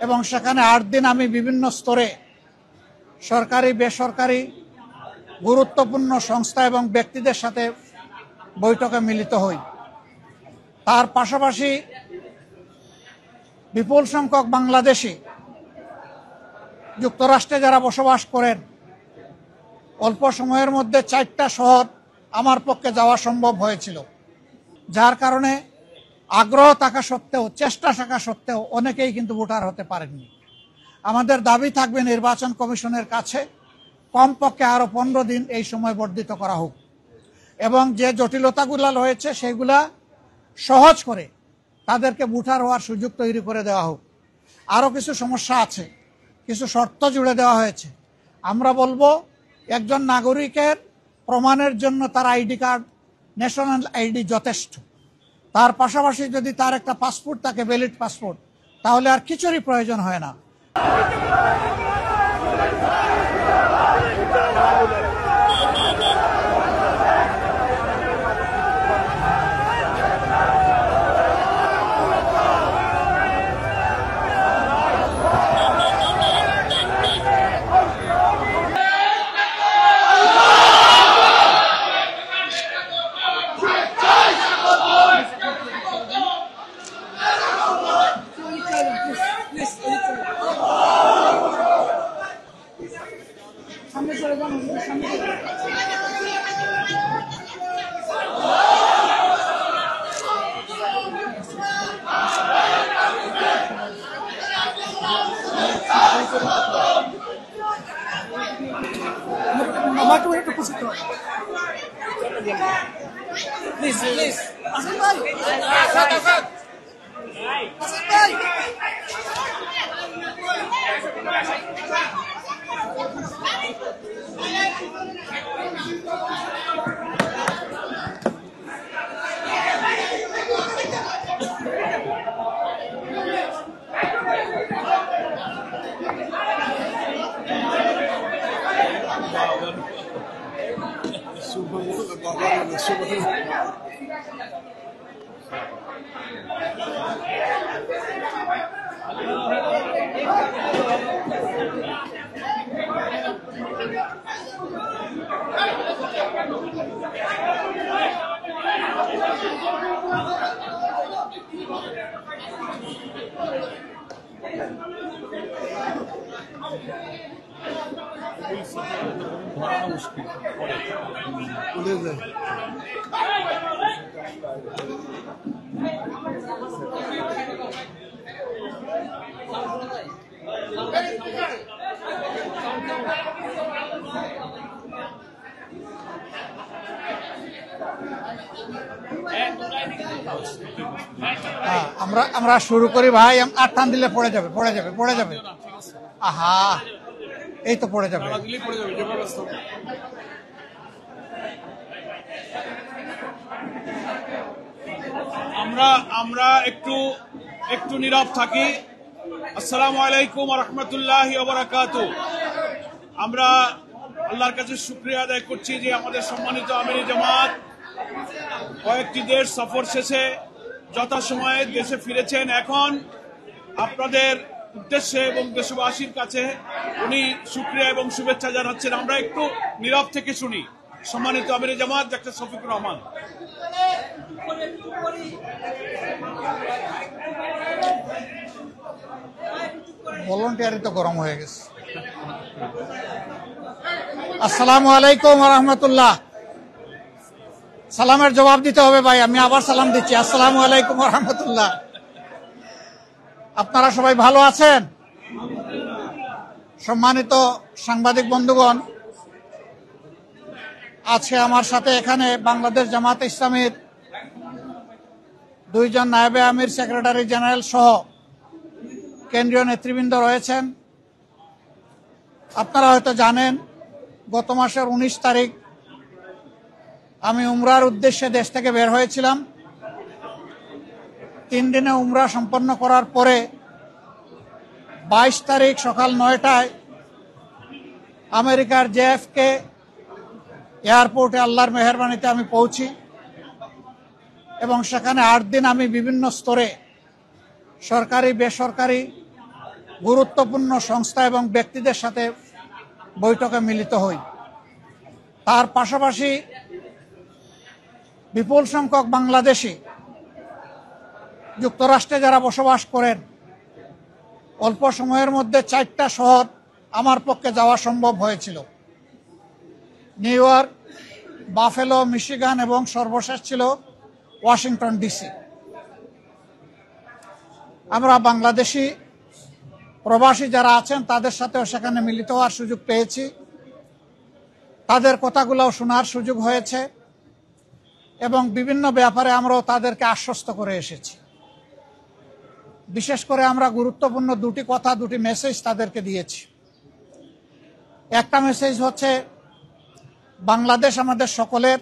এবং সেখানে 8 দিন আমি বিভিন্ন স্তরে সরকারি বেসরকারি গুরুত্বপূর্ণ সংস্থা এবং ব্যক্তিদের সাথে বৈঠকে মিলিত হই। তার পাশাপাশি বিপুল সংখ্যক বাংলাদেশি যুক্তরাষ্ট্রে যারা বসবাস করেন, অল্প সময়ের মধ্যে 4টা শহর আমার পক্ষে যাওয়া সম্ভব হয়েছিল, যার কারণে আগ্রহ থাকা সত্ত্বেও, চেষ্টা থাকা সত্ত্বেও অনেকেই কিন্তু ভোটার হতে পারেননি। আমাদের দাবি থাকবে নির্বাচন কমিশনের কাছে কমপক্ষে আরো 15 দিন এই সময় বর্ধিত করা হোক এবং যে জটিলতাগুলো রয়েছে সেগুলা সহজ করে তাদেরকে ভোটার হওয়ার সুযোগ তৈরি করে দেওয়া হোক। আরো কিছু সমস্যা আছে, কিছু শর্ত জুড়ে দেওয়া হয়েছে। আমরা বলবো একজন নাগরিকের প্রমাণের জন্য তার আইডি কার্ড, ন্যাশনাল আইডি যথেষ্ট। তার পাশাপাশি যদি তার একটা পাসপোর্ট থাকে, ভ্যালিড পাসপোর্ট, তাহলে আর কিছুরই প্রয়োজন হয় না। আমরা শুরু করি ভাই। 8 টান দিলে পড়ে যাবে। আহা, এই তো পড়ে যাবে। আমরা একটু নীরব থাকি। আসসালামু আলাইকুম ওয়া রাহমাতুল্লাহি ওয়া বারাকাতুহু। আমরা আল্লাহর কাছে শুকরিয়া আদায় করছি যে আমাদের সম্মানিত আমিরে জামাত কয়েকটি দেশ সফর শেষে যথাসময়ে দেশে ফিরেছেন। এখন আপনাদের উদ্দেশ্যে এবং দেশবাসীর কাছে উনি শুকরিয়া এবং শুভেচ্ছা জানাচ্ছেন। আমরা একটু নীরব থেকে শুনি। সম্মানিত আমিরে জামাত ডাক্তার শফিকুর রহমান। ভলান্টিয়ারই তো গরম হয়ে গেছে। আসসালামু আলাইকুম ওয়া রাহমাতুল্লাহ। সালামের জবাব দিতে হবে ভাই, আমি আবার সালাম দিচ্ছি। আসসালামু আলাইকুম ওয়া রাহমাতুল্লাহ। আপনারা সবাই ভালো আছেন? সম্মানিত সাংবাদিক বন্ধুগণ, আজকে আমার সাথে এখানে বাংলাদেশ জামায়াতে ইসলামীর 2 জন নায়েবে আমির, সেক্রেটারি জেনারেল সহ কেন্দ্রীয় নেতৃবৃন্দ রয়েছেন। আপনারা হয়তো জানেন, গত মাসের 19 তারিখ আমি উমরার উদ্দেশ্যে দেশ থেকে বের হয়েছিলাম। 3 দিনে উমরা সম্পন্ন করার পরে 22 তারিখ সকাল 9টায় আমেরিকার JFK এয়ারপোর্টে আল্লাহর মেহেরবানিতে আমি পৌঁছি এবং সেখানে 8 দিন আমি বিভিন্ন স্তরে সরকারি বেসরকারি গুরুত্বপূর্ণ সংস্থা এবং ব্যক্তিদের সাথে বৈঠকে মিলিত হই। তার পাশাপাশি বিপুল সংখ্যক বাংলাদেশি যুক্তরাষ্ট্রে যারা বসবাস করেন, অল্প সময়ের মধ্যে 4টা শহর আমার পক্ষে যাওয়া সম্ভব হয়েছিল: নিউ ইয়র্ক, বাফেলো, মিশিগান এবং সর্বশেষ ছিল ওয়াশিংটন ডিসি। আমরা বাংলাদেশি প্রবাসী যারা আছেন তাদের সাথেও সেখানে মিলিত হওয়ার সুযোগ পেয়েছি, তাদের কথাগুলোও শোনার সুযোগ হয়েছে এবং বিভিন্ন ব্যাপারে আমরাও তাদেরকে আশ্বস্ত করে এসেছি। বিশেষ করে আমরা গুরুত্বপূর্ণ দুটি মেসেজ তাদেরকে দিয়েছি। একটা মেসেজ হচ্ছে, বাংলাদেশ আমাদের সকলের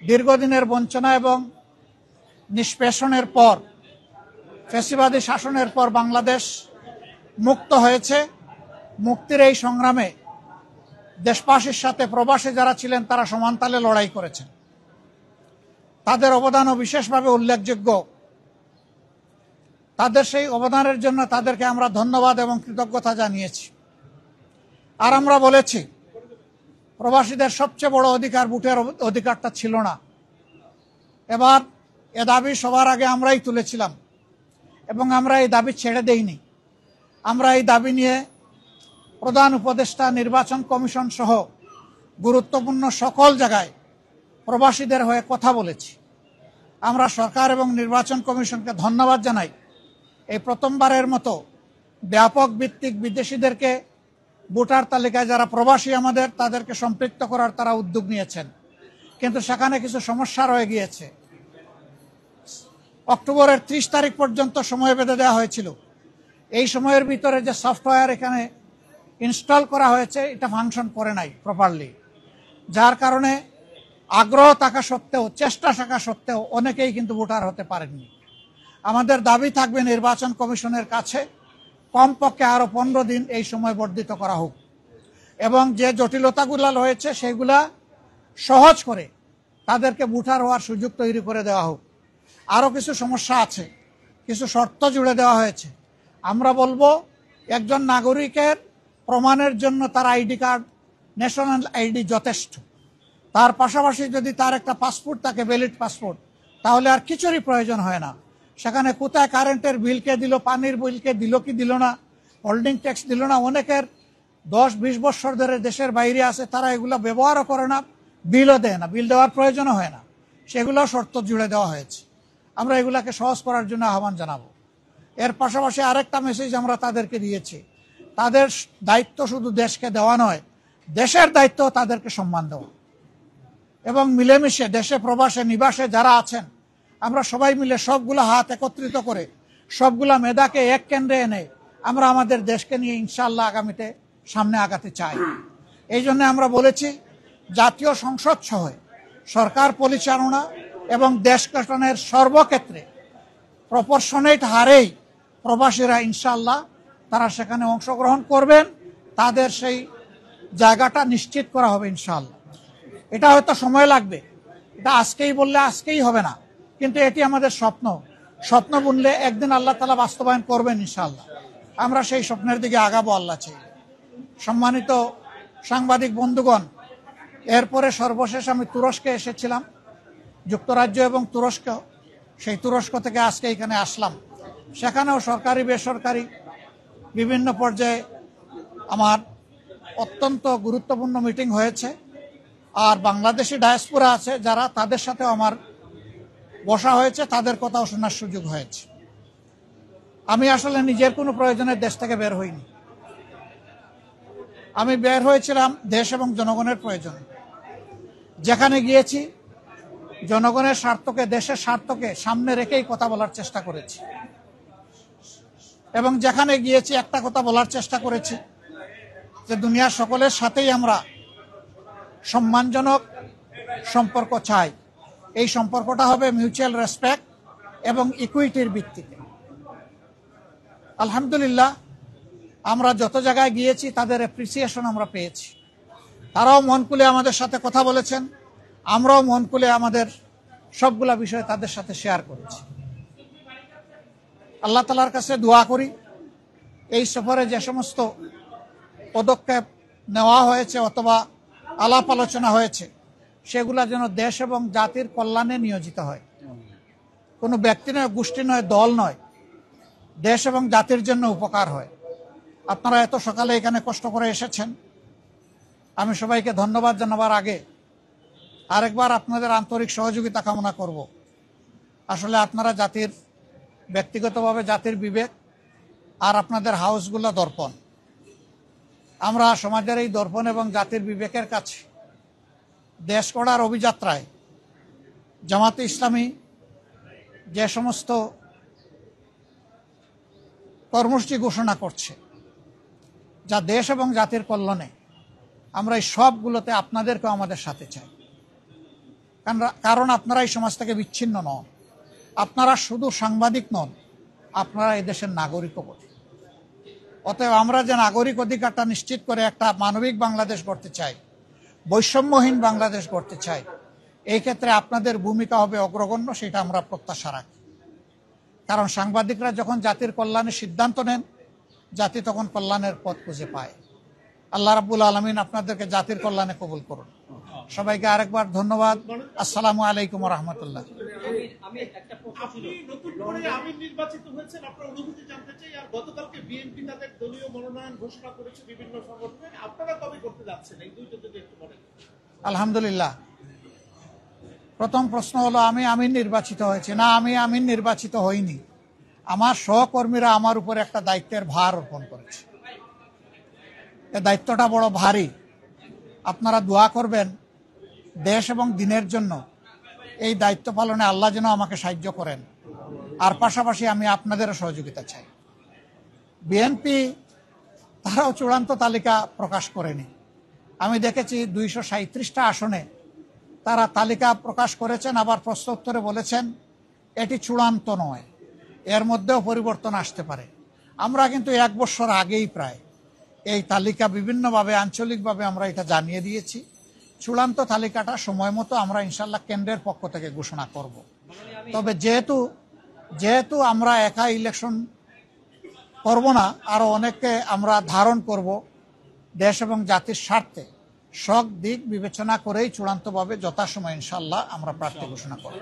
দীর্ঘদিনের বঞ্চনা এবং নিষ্পেষণের পর, ফ্যাসিবাদী শাসনের পর বাংলাদেশ মুক্ত হয়েছে। মুক্তির এই সংগ্রামে দেশবাসীর সাথে প্রবাসী যারা ছিলেন তারা সমানতালে লড়াই করেছেন। তাদের অবদানও বিশেষভাবে উল্লেখযোগ্য। তাদের সেই অবদানের জন্য তাদেরকে আমরা ধন্যবাদ এবং কৃতজ্ঞতা জানিয়েছি। আর আমরা বলেছি, প্রবাসীদের সবচেয়ে বড় অধিকার ভোটের অধিকারটা ছিল না। এবার এ দাবি সবার আগে আমরাই তুলেছিলাম এবং আমরা এই দাবি ছেড়ে দেইনি। আমরা এই দাবি নিয়ে প্রধান উপদেষ্টা, নির্বাচন কমিশন সহ গুরুত্বপূর্ণ সকল জায়গায় প্রবাসীদের হয়ে কথা বলেছি। আমরা সরকার এবং নির্বাচন কমিশনকে ধন্যবাদ জানাই। এই প্রথমবারের মতো ব্যাপক ভিত্তিক বিদেশিদেরকে ভোটার তালিকায় যারা প্রবাসী আমাদের, তাদেরকে সম্পৃক্ত করার তারা উদ্যোগ নিয়েছেন। কিন্তু সেখানে কিছু সমস্যা রয়ে গিয়েছে। অক্টোবরের 30 তারিখ পর্যন্ত সময় বেঁধে দেওয়া হয়েছিল। এই সময়ের ভিতরে যে সফটওয়্যার এখানে ইনস্টল করা হয়েছে এটা ফাংশন করে নাই প্রপারলি, যার কারণে আগ্রহ থাকা সত্ত্বেও, চেষ্টা থাকা সত্ত্বেও অনেকেই কিন্তু ভোটার হতে পারেননি। আমাদের দাবি থাকবে নির্বাচন কমিশনের কাছে কমপক্ষে আরো 15 দিন এই সময় বর্ধিত করা হোক এবং যে জটিলতাগুলো রয়েছে সেগুলা সহজ করে তাদেরকে ভোটার হওয়ার সুযোগ তৈরি করে দেওয়া হোক। আরো কিছু সমস্যা আছে, কিছু শর্ত জুড়ে দেওয়া হয়েছে। আমরা বলবো, একজন নাগরিকের প্রমাণের জন্য তার আইডি কার্ড, ন্যাশনাল আইডি যথেষ্ট। তার পাশাপাশি যদি তার একটা পাসপোর্ট থাকে, ভ্যালিড পাসপোর্ট, তাহলে আর কিছুরই প্রয়োজন হয় না। সেখানে কোথায় কারেন্টের বিল কে দিল, পানির বিল কে দিল কি দিল না, হোল্ডিং ট্যাক্স দিল না, অনেকের 10-20 বছর ধরে দেশের বাইরে আছে, তারা এগুলো ব্যবহারও করে না, বিলও দেয় না, বিল দেওয়ার প্রয়োজনও হয় না। সেগুলো শর্ত জুড়ে দেওয়া হয়েছে। আমরা এগুলাকে সহজ করার জন্য আহ্বান জানাবো। এর পাশাপাশি আরেকটা মেসেজ আমরা তাদেরকে দিয়েছি, তাদের দায়িত্ব শুধু দেশকে দেওয়া নয়, দেশের দায়িত্ব তাদেরকে সম্মান দেওয়া এবং মিলেমিশে দেশে প্রবাসে নিবাসে যারা আছেন, আমরা সবাই মিলে সবগুলো হাত একত্রিত করে সবগুলা মেধাকে এক কেন্দ্রে এনে আমরা আমাদের দেশকে নিয়ে ইনশাআল্লাহ আগামীতে সামনে আগাতে চাই। এই জন্য আমরা বলেছি, জাতীয় সংসদ সহ সরকার পরিচালনা এবং দেশ গঠনের সর্বক্ষেত্রে প্রপোর্শনেট হারেই প্রবাসীরা ইনশাআল্লাহ তারা সেখানে অংশগ্রহণ করবেন, তাদের সেই জায়গাটা নিশ্চিত করা হবে ইনশাআল্লাহ। এটা হয়তো সময় লাগবে, এটা আজকেই বললে আজকেই হবে না, কিন্তু এটি আমাদের স্বপ্ন বুনলে একদিন আল্লাহ তাআলা বাস্তবায়ন করবেন ইনশাআল্লাহ। আমরা সেই স্বপ্নের দিকে আগাবো আল্লাহ চাই। সম্মানিত সাংবাদিক বন্ধুগণ, এরপরে সর্বশেষ আমি তুরস্কে এসেছিলাম, যুক্তরাজ্য এবং তুরস্ক। সেই তুরস্ক থেকে আজকে এখানে আসলাম। সেখানেও সরকারি বেসরকারি বিভিন্ন পর্যায়ে আমার অত্যন্ত গুরুত্বপূর্ণ মিটিং হয়েছে। আর বাংলাদেশি ডায়াসপোরা আছে যারা, তাদের সাথেও আমার বসা হয়েছে, তাদের কথাও শোনার সুযোগ হয়েছে। আমি আসলে নিজের কোনো প্রয়োজনে দেশ থেকে বের হইনি। আমি বের হয়েছিলাম দেশ এবং জনগণের প্রয়োজনে। যেখানে গিয়েছি জনগণের স্বার্থকে, দেশের স্বার্থকে সামনে রেখেই কথা বলার চেষ্টা করেছি এবং যেখানে গিয়েছি একটা কথা বলার চেষ্টা করেছি যে দুনিয়ার সকলের সাথেই আমরা সম্মানজনক সম্পর্ক চাই। এই সম্পর্কটা হবে মিউচুয়াল রেসপেক্ট এবং ইকুইটির ভিত্তিতে। আলহামদুলিল্লাহ, আমরা যত জায়গায় গিয়েছি তাদের অ্যাপ্রিসিয়েশন আমরা পেয়েছি। তারাও মন খুলে আমাদের সাথে কথা বলেছেন, আমরাও মন খুলে আমাদের সবগুলা বিষয় তাদের সাথে শেয়ার করেছি। আল্লাহ তাআলার কাছে দোয়া করি এই সফরে যে সমস্ত পদক্ষেপ নেওয়া হয়েছে অথবা আলাপ আলোচনা হয়েছে সেগুলা যেন দেশ এবং জাতির কল্যাণে নিয়োজিত হয়। কোনো ব্যক্তি নয়, গোষ্ঠী নয়, দল নয়, দেশ এবং জাতির জন্য উপকার হয়। আপনারা এত সকালে এখানে কষ্ট করে এসেছেন, আমি সবাইকে ধন্যবাদ জানাবার আগে আরেকবার আপনাদের আন্তরিক সহযোগিতা কামনা করব। আসলে আপনারা জাতির, ব্যক্তিগতভাবে জাতির বিবেক, আর আপনাদের হাউসগুলো দর্পণ। আমরা সমাজের এই দর্পণ এবং জাতির বিবেকের কাছে দেশ গড়ার অভিযাত্রায় জামাতে ইসলামী যে সমস্ত কর্মসূচি ঘোষণা করছে যা দেশ এবং জাতির কল্যাণে, আমরা এই সবগুলোতে আপনাদেরকেও আমাদের সাথে চাই। কারণ আপনারা এই সমাজ থেকে বিচ্ছিন্ন নন, আপনারা শুধু সাংবাদিক নন, আপনারা এই দেশের নাগরিকও বটে। অতএব আমরা যে নাগরিক অধিকারটা নিশ্চিত করে একটা মানবিক বাংলাদেশ গড়তে চাই, বৈষম্যহীন বাংলাদেশ গড়তে চাই, এই ক্ষেত্রে আপনাদের ভূমিকা হবে অগ্রগণ্য, সেটা আমরা প্রত্যাশা রাখি। কারণ সাংবাদিকরা যখন জাতির কল্যাণের সিদ্ধান্ত নেন, জাতি তখন কল্যাণের পথ খুঁজে পায়। আল্লাহ রাব্বুল আলামিন আপনাদেরকে জাতির কল্যাণে কবুল করুন। সবাইকে আরেকবার ধন্যবাদ। আসসালামু আলাইকুম ওয়া রাহমাতুল্লাহ। আপনি নতুন করে আমির নির্বাচিত হয়েছেন, আপনার অনুভূতি জানতে চাই। আর গতকালকে বিএনপি তাদের দলীয় মনোনয়ন ঘোষণা করেছে বিভিন্ন সংগঠনে, আপনারা কবে করতে যাচ্ছেন এই দুইটা যদি একটু বলেন। আলহামদুলিল্লাহ। প্রথম প্রশ্ন হলো আমি আমির নির্বাচিত হয়েছি না, আমি আমির নির্বাচিত হইনি। আমার সহকর্মীরা আমার উপর একটা দায়িত্বের ভার অর্পণ করেছে। এই দায়িত্বটা বড় ভারী। আপনারা দোয়া করবেন দেশ এবং দিনের জন্য, এই দায়িত্ব পালনে আল্লাহ যেন আমাকে সাহায্য করেন। আর পাশাপাশি আমি আপনাদেরও সহযোগিতা চাই। বিএনপি তারাও চূড়ান্ত তালিকা প্রকাশ করেনি। আমি দেখেছি 237টা আসনে তারা তালিকা প্রকাশ করেছেন, আবার প্রশ্ন উত্তরে বলেছেন এটি চূড়ান্ত নয়, এর মধ্যেও পরিবর্তন আসতে পারে। আমরা কিন্তু 1 বছর আগেই প্রায় এই তালিকা বিভিন্নভাবে আঞ্চলিকভাবে আমরা এটা জানিয়ে দিয়েছি। চূড়ান্ত তালিকাটা সময় মতো আমরা ইনশাল্লাহ কেন্দ্রের পক্ষ থেকে ঘোষণা করব। তবে যেহেতু আমরা একা ইলেকশন করব না, আরো অনেককে আমরা ধারণ করব, দেশ এবং জাতির স্বার্থে সব দিক বিবেচনা করেই চূড়ান্তভাবে যথাসময় ইনশাল্লাহ আমরা প্রার্থী ঘোষণা করব।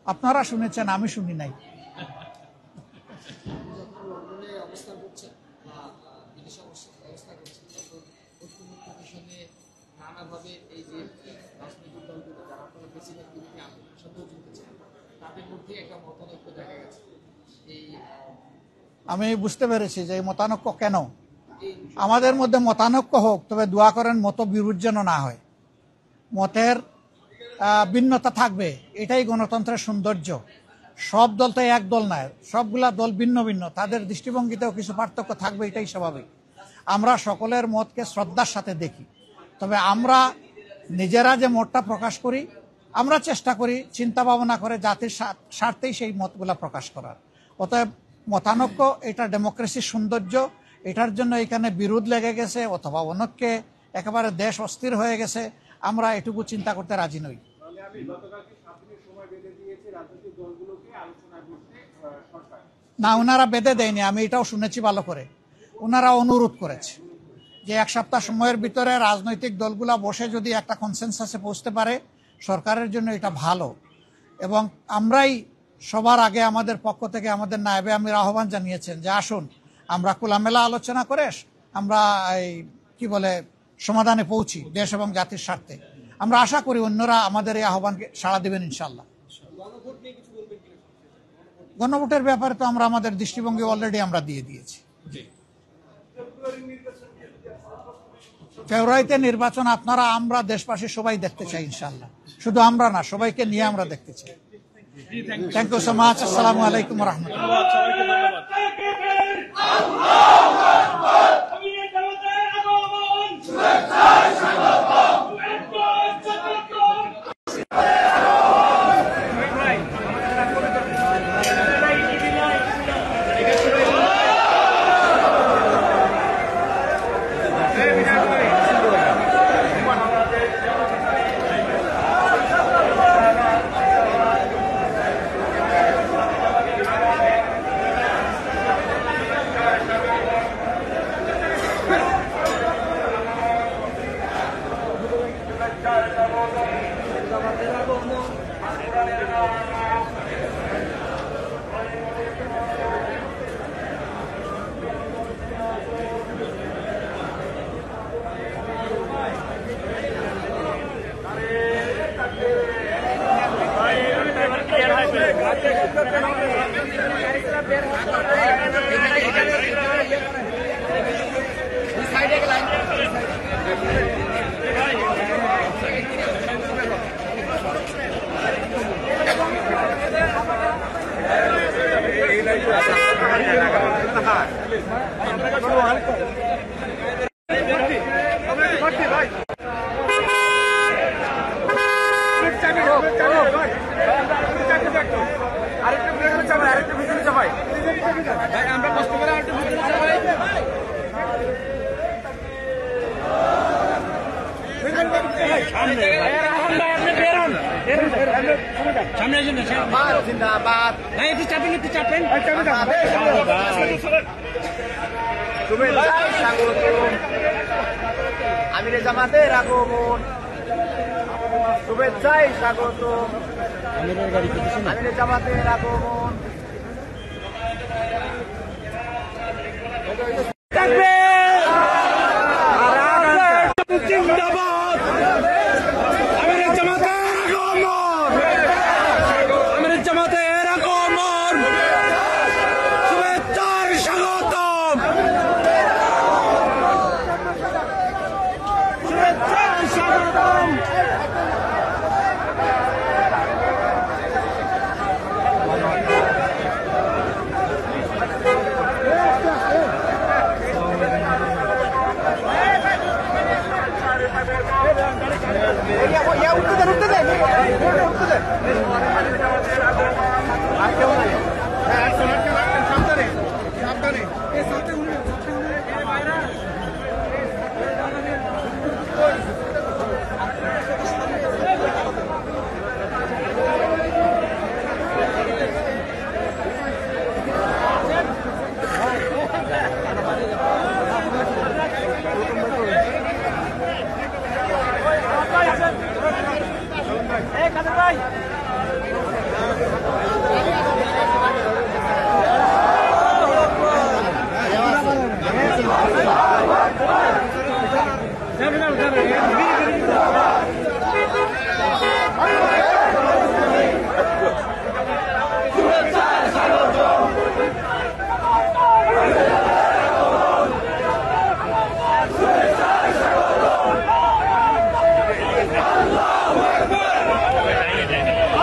আপনারা শুনেছেন, আমি শুনি নাই। আমি বুঝতে পেরেছি যে এই মতানৈক্য কেন। আমাদের মধ্যে মতানৈক্য হোক, তবে দোয়া করেন মত বিরোধ যেন না হয়। মতের ভিন্নতা থাকবে, এটাই গণতন্ত্রের সৌন্দর্য। সব দল তো এক দল নয়, সবগুলা দল ভিন্ন ভিন্ন, তাদের দৃষ্টিভঙ্গিতেও কিছু পার্থক্য থাকবে, এটাই স্বাভাবিক। আমরা সকলের মতকে শ্রদ্ধার সাথে দেখি। তবে আমরা নিজেরা যে মতটা প্রকাশ করি, আমরা চেষ্টা করি চিন্তা ভাবনা করে জাতির স্বার্থেই সেই মতগুলা প্রকাশ করার। অতএব মতানৈক্য এটা ডেমোক্রেসির সৌন্দর্য। এটার জন্য এখানে বিরোধ লেগে গেছে অথবা অনেককে একেবারে দেশ অস্থির হয়ে গেছে, আমরা এটুকু চিন্তা করতে রাজি নই। না, ওনারা বেঁধে দেয়নি, আমি এটাও শুনেছি ভালো করে। ওনারা অনুরোধ করেছে যে 1 সপ্তাহ সময়ের ভিতরে রাজনৈতিক দলগুলা বসে যদি একটা কনসেনসাসে পৌঁছতে পারে, সরকারের জন্য এটা ভালো। এবং আমরাই সবার আগে আমাদের পক্ষ থেকে আমাদের নায়েবে আমির আহ্বান জানিয়েছেন যে আসুন আমরা খোলামেলা আলোচনা করে আমরা সমাধানে পৌঁছি দেশ এবং জাতির স্বার্থে। আমরা আশা করি অন্যরা আমাদের এই আহ্বানকে সাড়া দেবেন ইনশাল্লাহ। গণভোটের ব্যাপারে তো আমরা আমাদের দৃষ্টিভঙ্গি অলরেডি আমরা দিয়ে দিয়েছি। ফেব্রুয়ারিতে নির্বাচন আমরা দেশবাসী সবাই দেখতে চাই ইনশাল্লাহ। শুধু আমরা না, সবাইকে নিয়ে আমরা দেখতে চাই। Thank you so much. আসসালামু আলাইকুম ওয়া রাহমাতুল্লাহ। জিন্দাবাদ একটু চাপেন আমিরে জামাতের আগমন শুভেচ্ছায় স্বাগত আমিরে জামাতের আগমন জিন্দাবাদ আমিরে জামাতের আগমন আমিরে জামাতের আগমন শুভেচ্ছায় স্বাগতম শুভেচ্ছায় স্বাগতম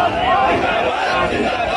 Allahu Akbar!